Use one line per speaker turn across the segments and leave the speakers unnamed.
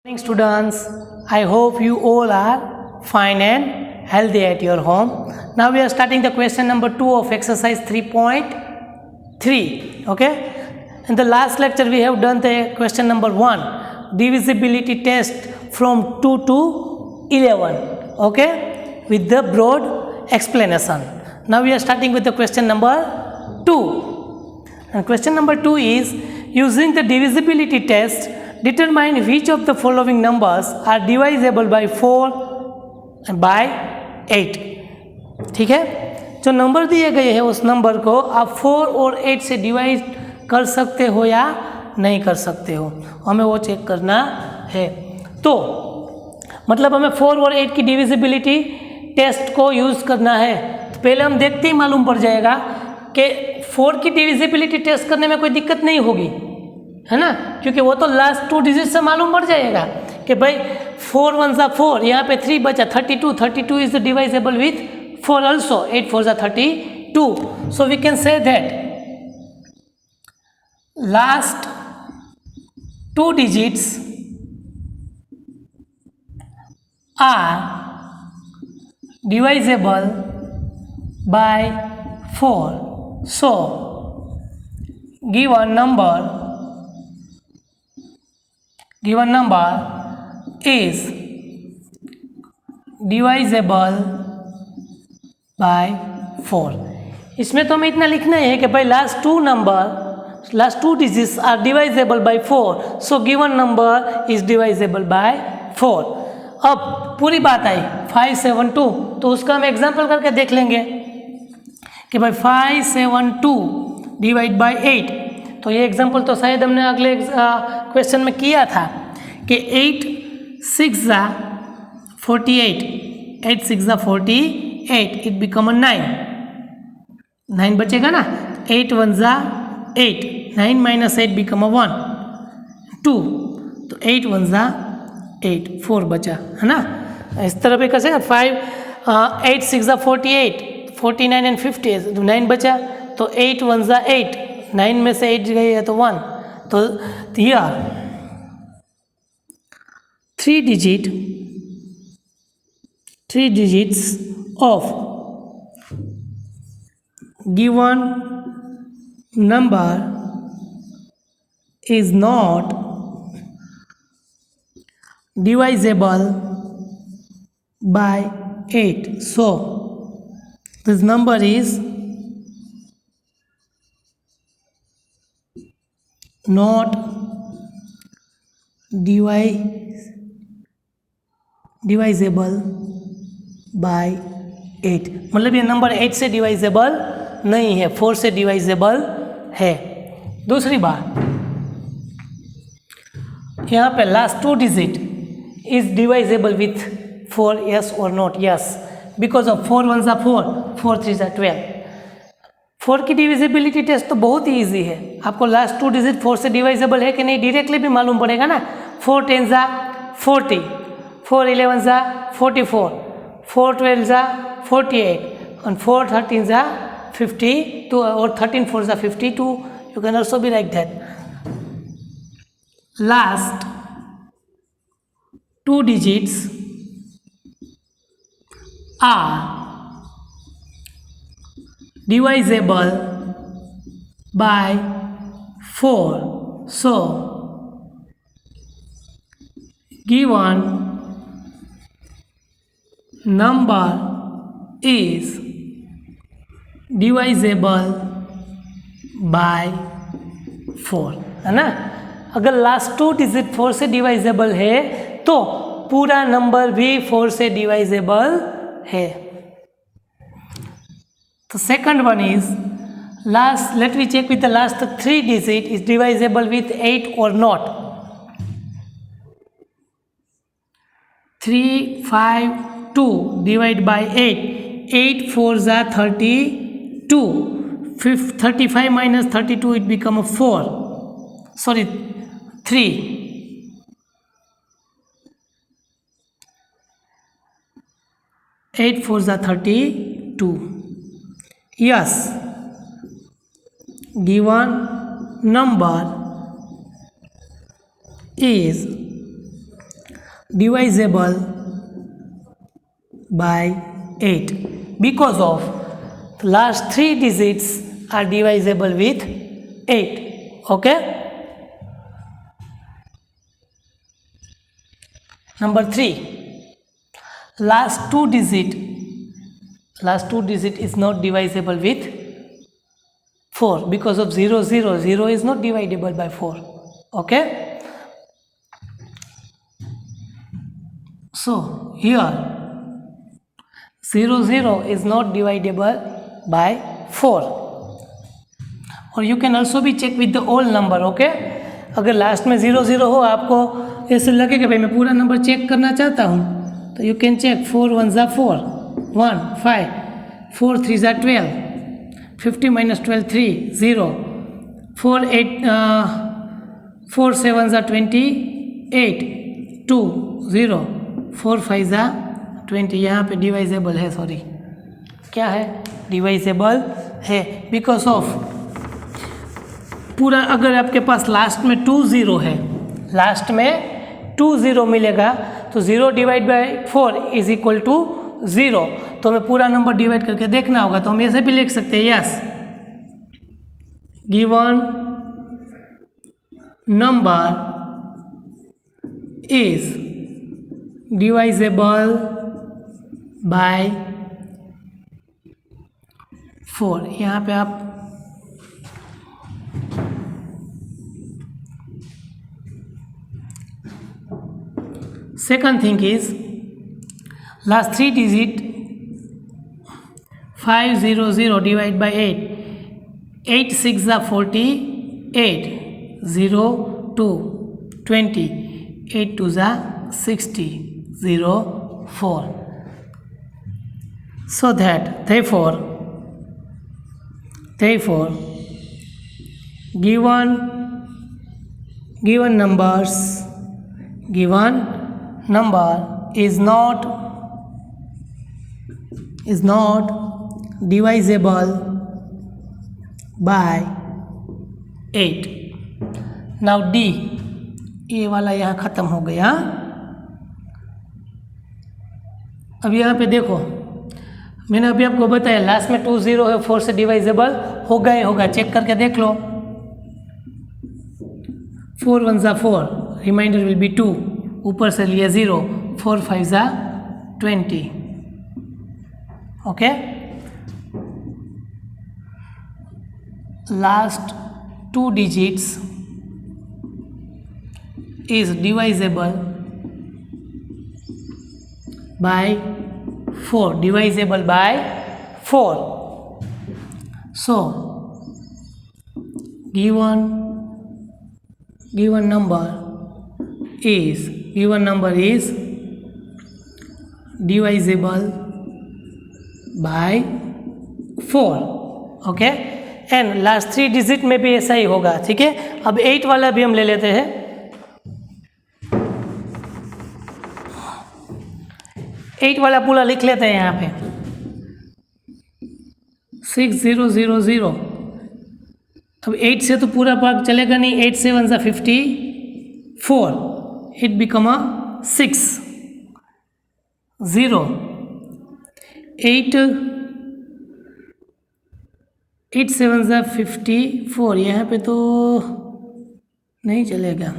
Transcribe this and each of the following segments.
Morning students, I hope you all are fine and healthy at your home. Now we are starting the question number 2 of exercise 3.3. Okay, in the last lecture we have done the question number 1, divisibility test from 2 to 11. Okay, with the broad explanation. Now we are starting with the question number 2. And question number 2 is, using the divisibility test, determine which of the following numbers are divisible by 4 and by 8. ठीक है, जो number दिए गए हैं उस number को आप 4 और 8 से डिवाइड कर सकते हो या नहीं कर सकते हो, हमें वो चेक करना है. तो मतलब हमें 4 और 8 की डिविजिबिलिटी टेस्ट को यूज़ करना है. तो पहले हम देखते ही मालूम पड़ जाएगा कि 4 की डिविजिबिलिटी टेस्ट करने में कोई दिक्कत नहीं होगी, है ना, क्योंकि वो तो लास्ट 2 डिजिट से मालूम पड़ जाएगा कि भाई 4 1 ज़ा 4, यहाँ पे 3 बचा 32 इज डिवाइजेबल विथ 4 ऑल्सो, 8 4 ज़ा 32. So we can say that last 2 digits are divisible by 4. So given number is divisible by 4. इसमें तो हमें इतना लिखना है कि भाई last 2 digits are divisible by 4, so given number is divisible by 4. अब पूरी बात आई 572, तो उसका हम एग्जाम्पल करके देख लेंगे कि भाई 572 डिवाइड बाय 8. तो ये एग्जाम्पल तो शायद हमने अगले क्वेश्चन में किया था कि 8 6 ज़ा 48, 8 6 ज़ा 48, इट बिकम 9 बचेगा ना. 8 1 ज़ा 8, 9 माइनस 8 बिकम 1 2, तो 8 1 ज़ा 8, 4 बचा, है ना. इस तरह भी कर सकते 8 6 ज़ा 48, 49 एंड 50, तो 9 बचा. तो 8 1 ज़ा 8, 9 में से 8 गई है तो 1. तो here 3 digits of given number is not divisible by 8. So this number is not divisible by 8. मतलब ये नंबर 8 से डिवाइजेबल नहीं है, 4 से डिवाइजेबल है. दूसरी बात, यहाँ पे last 2 digit is divisible with 4, yes और नॉट. यस, बिकॉज ऑफ 4 1 ज़ा 4, 4 3 ज़ा 12. 4 की डिविजिबिलिटी टेस्ट तो बहुत ही ईजी है. आपको लास्ट 2 डिजिट 4 से डिवाइजेबल है कि नहीं डायरेक्टली भी मालूम पड़ेगा ना. 4 10 ज़ा 40, 4 11 ज़ा 44, 4 12 ज़ा 48 और 4 13 ज़ा 52 और 13 4 ज़ा 52. You can also be like that. Last 2 digits are divisible by 4. So given number is divisible by 4, है ना. अगर लास्ट 2 डिजिट 4 से डिवाइजेबल है तो पूरा नंबर भी 4 से डिवाइजेबल है. तो second one is last, let we check with the last 3 digit is divisible with 8 और नॉट. 3 5 2 डिवाइड बाय 8, 8 4 ज़ा 32, 35 माइनस 32 इट बिकम 4, सॉरी 3. 8 4 ज़ा 32. Yes, given number is divisible by 8 because of the last 3 digits are divisible with 8. Okay. Number 3, last two digit is not divisible with 4 because of 0 0. 0 is not divisible by 4. Okay. So here 0 0 is not divisible by 4. और you can also be check with the whole number. Okay. अगर last में 0 0 हो, आपको ऐसे लगे कि भाई मैं पूरा नंबर चेक करना चाहता हूँ, तो यू कैन चेक 4 1 ज़ा 4 1 5 4 3 ज़ा 12 50 minus 12 3 0 4 8 4 7 ज़ा 28 2 0 4 5 ज़ा 20. यहाँ पे डिवाइजेबल है, सॉरी क्या है, डिवाइजेबल है बिकॉज ऑफ पूरा, अगर आपके पास लास्ट में 2 0 है, लास्ट में 2 0 मिलेगा तो 0 divide by 4 is equal to 0. तो हमें पूरा नंबर डिवाइड करके देखना होगा, तो हम ऐसे भी लिख सकते हैं, yes given number is divisible by 4. यहाँ पे आप second thing is last 3 digit 5 0 0 divide by 8 8 6 are 48 0 2 20 8 2 are 60 0 4. So that therefore given number is not divisible by 8. Now D, ये वाला यहाँ ख़त्म हो गया. अब यहाँ पे देखो, मैंने अभी आपको बताया लास्ट में 2 0 है, 4 से डिवाइजेबल होगा, चेक करके देख लो. 4 1 ज़ा 4, रिमाइंडर विल बी 2, ऊपर से लिए 0, 4 5 ज़ा 20. Okay. Last 2 digits is divisible by 4. Divisible by 4. So given number is divisible by 4. Okay. And last 3 digit में भी ऐसा ही होगा. ठीक है. अब 8 वाला भी हम ले लेते हैं. 8 वाला पूरा लिख लेते हैं यहाँ पे. 6 0 0 0. अब 8 से तो पूरा भाग चलेगा नहीं. 8 7 ज़ा 54. इट बिकम अ 6 0 8 7 ज़ा 54. यहाँ पे तो नहीं चलेगा.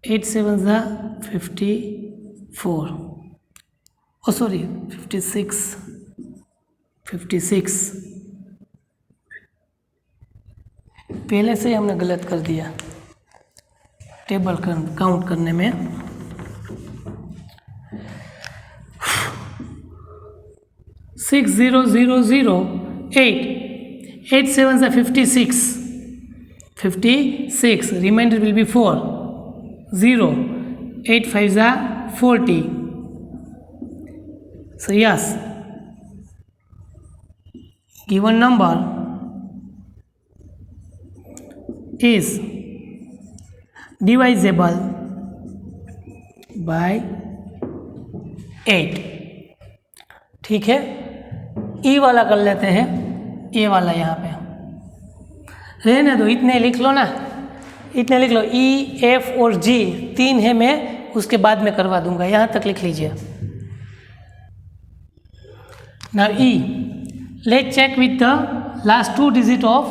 8 7 ज़ा 54. ओ सॉरी 56. पहले से ही हमने गलत कर दिया टेबल काउंट करने में. 6 0 0 0 8 8 7 are 56. Remainder will be 4 0 8 5 are 40. So yes, given number is divisible by 8. ठीक है. ई वाला कर लेते हैं. ये वाला यहाँ पे रहने दो, इतने लिख लो ना. इतने लिख लो, ई, एफ और जी 3 है, मैं उसके बाद में करवा दूंगा, यहाँ तक लिख लीजिए। नाउ ई, let check with the last 2 digit of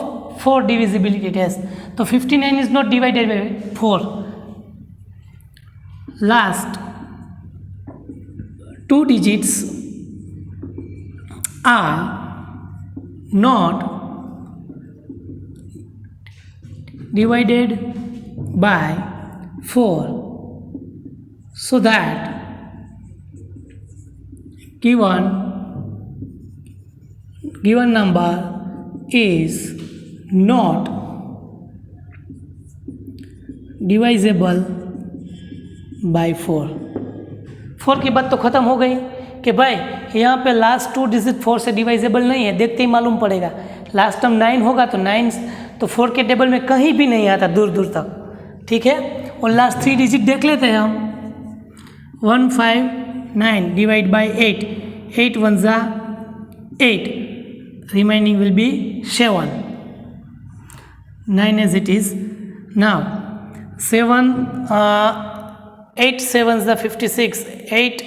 4 divisibility test. तो 59 is not divided by 4, last 2 digits are not divided by 4, so that given number is not divisible by 4। 4 की बात तो ख़त्म हो गई कि भाई यहाँ पे लास्ट 2 डिजिट 4 से डिवाइजेबल नहीं है, देखते ही मालूम पड़ेगा। लास्ट टर्म 9 होगा तो 9 तो 4 के टेबल में कहीं भी नहीं आता, दूर दूर तक, ठीक है। और लास्ट 3 डिजिट देख लेते हैं हम। 159 डिवाइड बाई 8, 8 1 जा 8, remaining will be 7, 9 as it is। now 7 8 7 जा 56, 8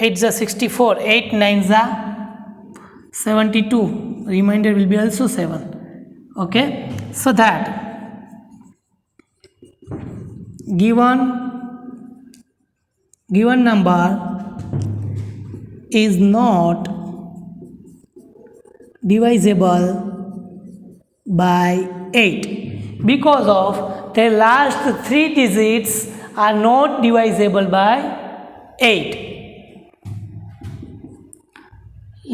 8 जा 64, 8 9 जा 72, remainder will be also 7। okay, so that given number is not divisible by 8 because of the last 3 digits are not divisible by 8।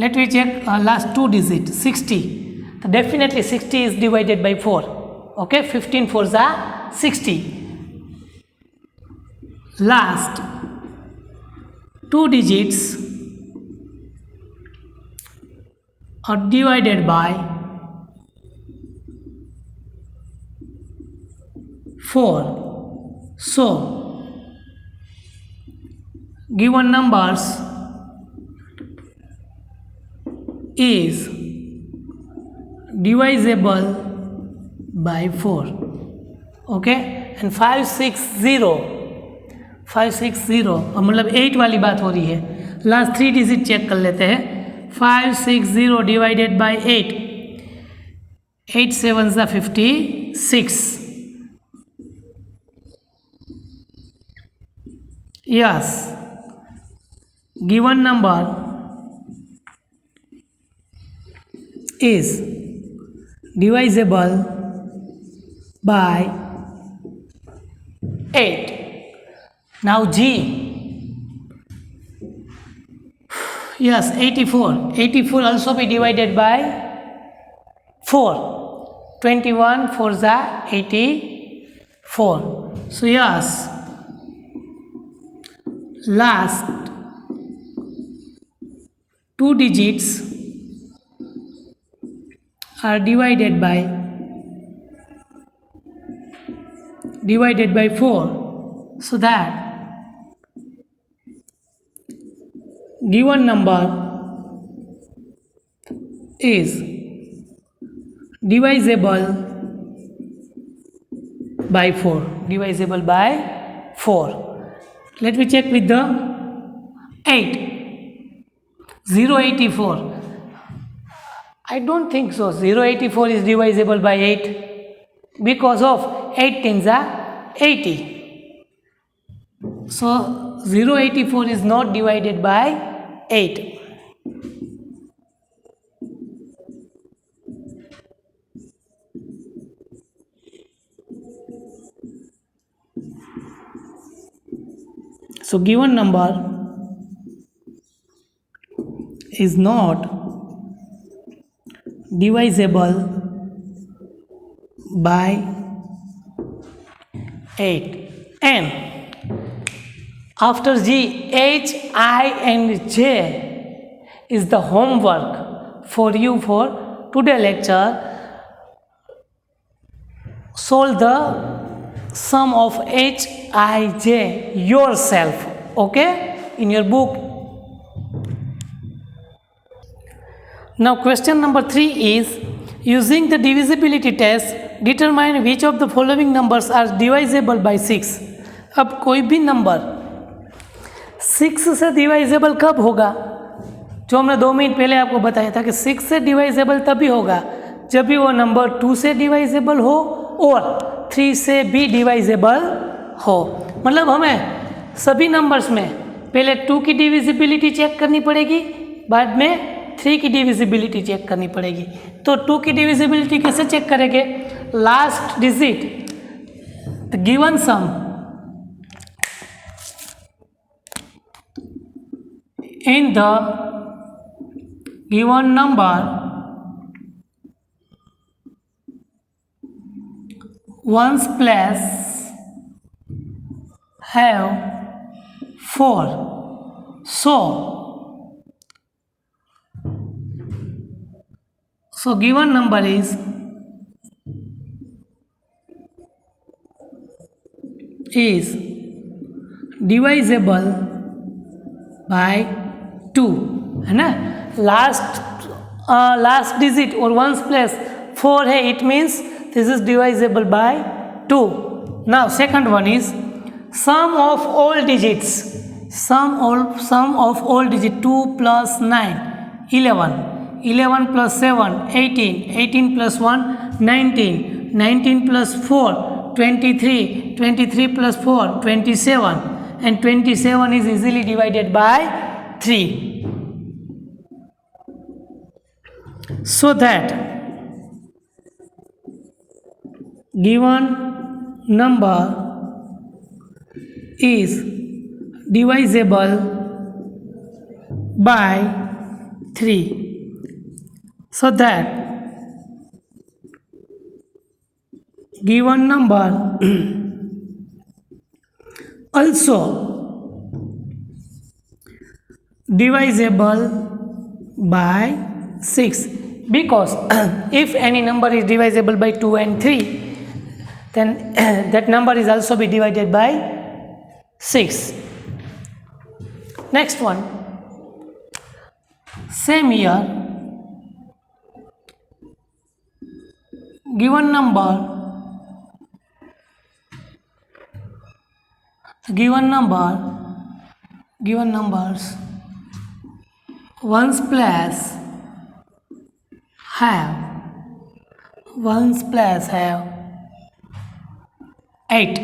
let me check last 2 digits 60, so definitely 60 is divided by 4। okay, 15 4s are 60, last 2 digits are divided by 4, so given numbers is divisible by 4। okay, and 560 मतलब 8 वाली बात हो रही है। Last 3 digit check कर लेते हैं। 560 divided by 8, 8 7 जा 56, yes, given number is divisible by 8। now G, yes, 84 also be divided by 4, 21 4s are 84, so yes, last 2 digits are divided by 4, so that given number is divisible by 4। let me check with the 8, 084, I don't think so 084 is divisible by 8 because of 8 10s are 80, so 084 is not divided by 8। so given number is not divisible by 8, and after G, H, I and J is the homework for you for today lecture. Solve the sum of H, I, J yourself, okay, in your book. Now question number 3 is, using the divisibility test, determine which of the following numbers are divisible by 6। अब कोई भी number 6 से divisible कब होगा, जो हमने 2 minute पहले आपको बताया था कि 6 से डिवाइजेबल तभी होगा जब भी वो नंबर 2 से डिवाइजेबल हो और 3 से भी डिवाइजेबल हो। मतलब हमें सभी नंबर्स में पहले 2 की डिविजिबिलिटी चेक करनी पड़ेगी, बाद में 3 की डिविजिबिलिटी चेक करनी पड़ेगी। तो 2 की डिविजिबिलिटी कैसे चेक करेंगे, last digit the given sum in the given number ones place have 4, so given number is divisible by 2, है ना। लास्ट डिजिट और वंस प्लेस 4 है, it means this is divisible by 2। Now second one is sum of all digits, sum of all digit 2 + 9 11, 11 + 7 18, 18 + 1 19, 19 + 4 23, 23 + 4 27, and 27 is easily divided by 3. So that given number is divisible by 3. So that given number also divisible by 6, because if any number is divisible by 2 and 3, then that number is also be divided by 6. Next one, same here, given numbers ones place have 8,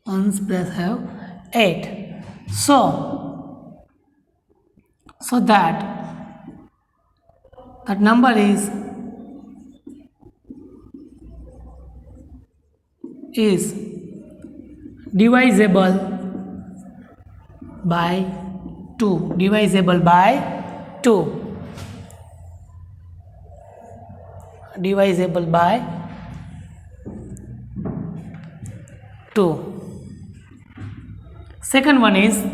ones place have 8, so that number is divisible by 2, divisible by 2, divisible by 2. Second one is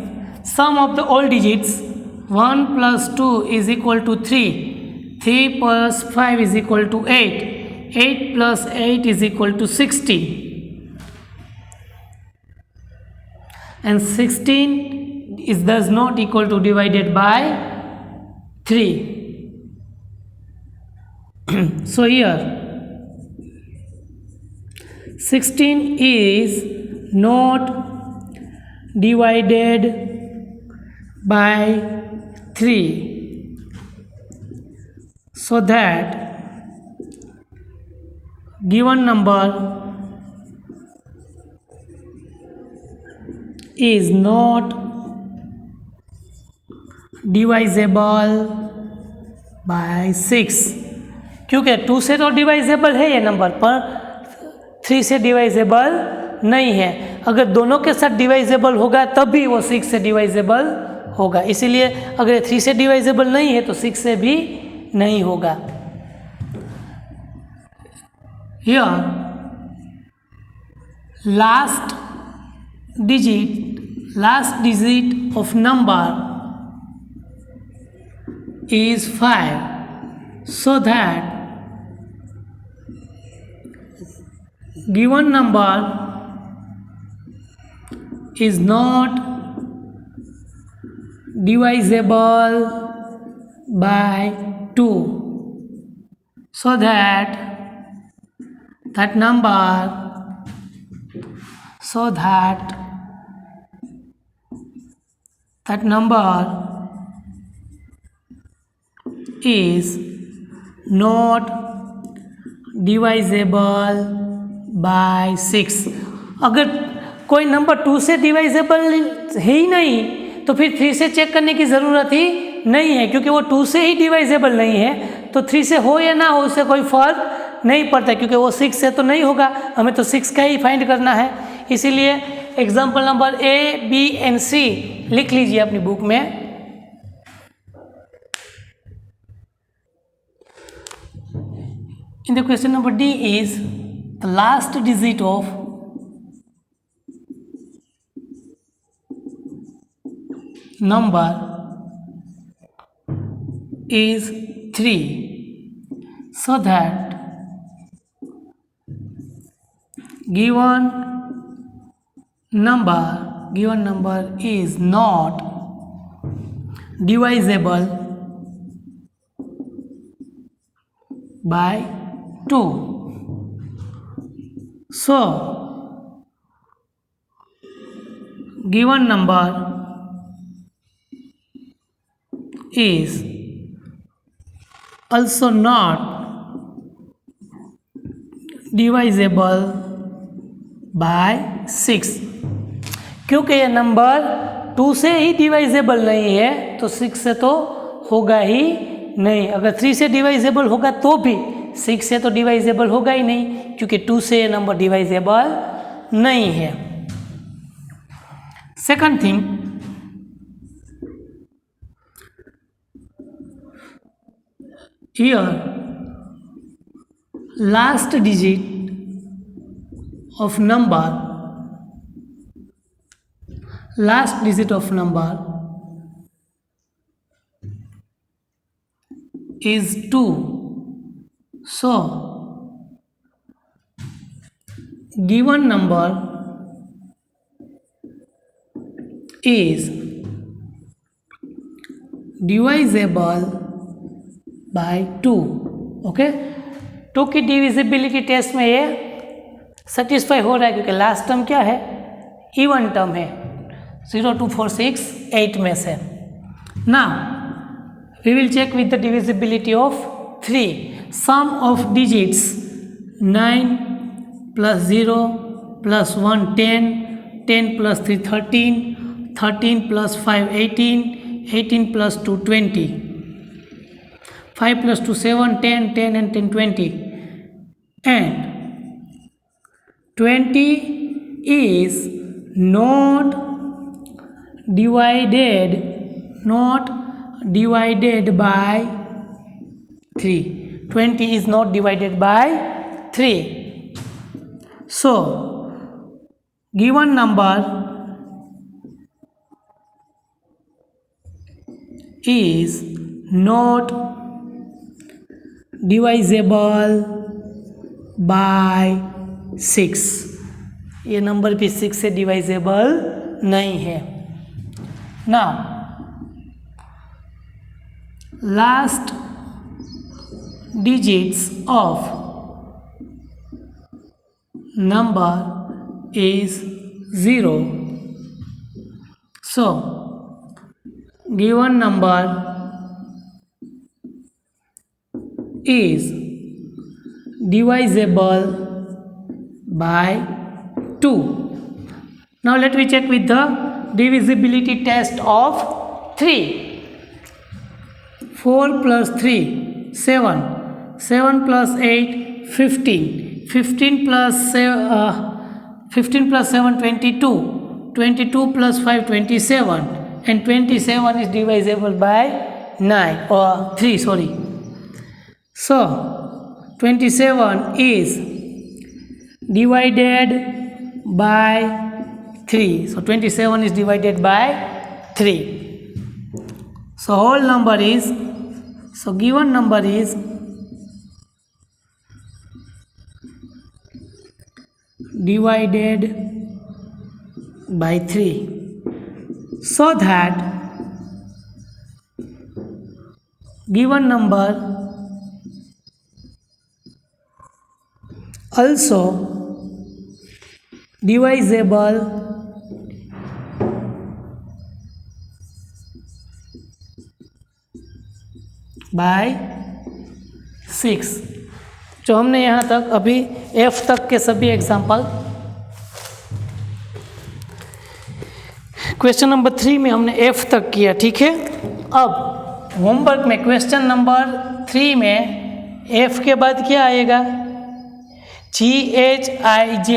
sum of the all digits 1 + 2 is equal to 3, 3 + 5 is equal to 8, 8 + 8 is equal to 16, and 16 is thus not equal to divided by 3. So here 16 is not divided by 3, so that given number is not divisible by 6, क्योंकि 2 से तो divisible है ये number, पर 3 से divisible नहीं है। अगर दोनों के साथ डिवाइजेबल होगा तभी वो 6 से डिवाइजेबल होगा, इसीलिए अगर 3 से डिवाइजेबल नहीं है तो 6 से भी नहीं होगा। Here last digit of number is 5, so that given number is not divisible by 2, so that that number so that number is not divisible by 6। अगर कोई नंबर 2 से डिवाइजेबल है ही नहीं तो फिर 3 से चेक करने की ज़रूरत ही नहीं है, क्योंकि वो 2 से ही डिवाइजेबल नहीं है तो 3 से हो या ना हो उससे कोई फर्क नहीं पड़ता, क्योंकि वो 6 से तो नहीं होगा, हमें तो 6 का ही फाइंड करना है। इसीलिए example number A, B and C लिख लीजिए अपनी बुक में। In the question number D is the last digit of number is 3, so that given number is not divisible by 2। So given number is also not divisible by 6। क्योंकि ये number 2 से ही divisible नहीं है तो 6 से तो होगा ही नहीं। अगर 3 से डिवाइजेबल होगा तो भी 6 से तो डिवाइजेबल होगा ही नहीं, क्योंकि 2 से ये नंबर डिवाइजेबल नहीं है। Second thing, here last digit of number is 2, so given number is divisible by 2। Okay, 2 की डिविजिबिलिटी टेस्ट में ये सेटिस्फाई हो रहा है, क्योंकि लास्ट टर्म क्या है, इवन टर्म है, 0 2 4 6 8 में से। Now we will check with the divisibility of 3। sum of digits 9 plus 0 plus 1 10, 10 plus 3 13, 13 plus 5 18, 18 plus 2 20, 5 plus 2 7, 10, 10 and 10 20, and 20 is not divided by 3। 20 is not divided by 3, so given number is not divisible by 6। ये number भी 6 से divisible नहीं है। Now last digits of number is 0, so given number is divisible by 2। now let me check with the divisibility test of 3। 4 plus 3 7, 7 plus 8 15, 15 plus 7 22, 22 plus 5 27, and 27 is divisible by 9 or 3, sorry, so 27 is divided by 3, so 27 is divided by 3, so whole number is, so given number is divided by 3, so that given number also divisible by 6। जो हमने यहाँ तक अभी F तक के सभी example question number 3 में हमने F तक किया, ठीक है। अब होमवर्क में क्वेश्चन नंबर 3 में F के बाद क्या आएगा? GHIJ,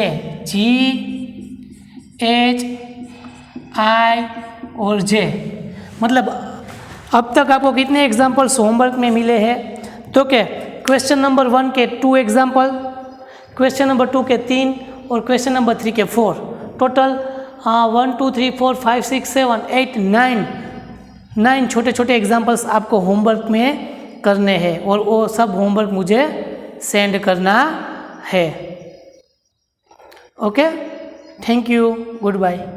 GHI और J। मतलब अब तक आपको कितने एग्जाम्पल्स होमवर्क में मिले हैं? तो क्या क्वेश्चन नंबर 1 के 2 एग्जाम्पल, क्वेश्चन नंबर 2 के 3 और क्वेश्चन नंबर 3 के 4। टोटल 1 2 3 4 5 6 7 8 9 छोटे छोटे एग्जाम्पल्स आपको होमवर्क में करने हैं और वो सब होमवर्क मुझे सेंड करना है। Okay, thank you, good bye.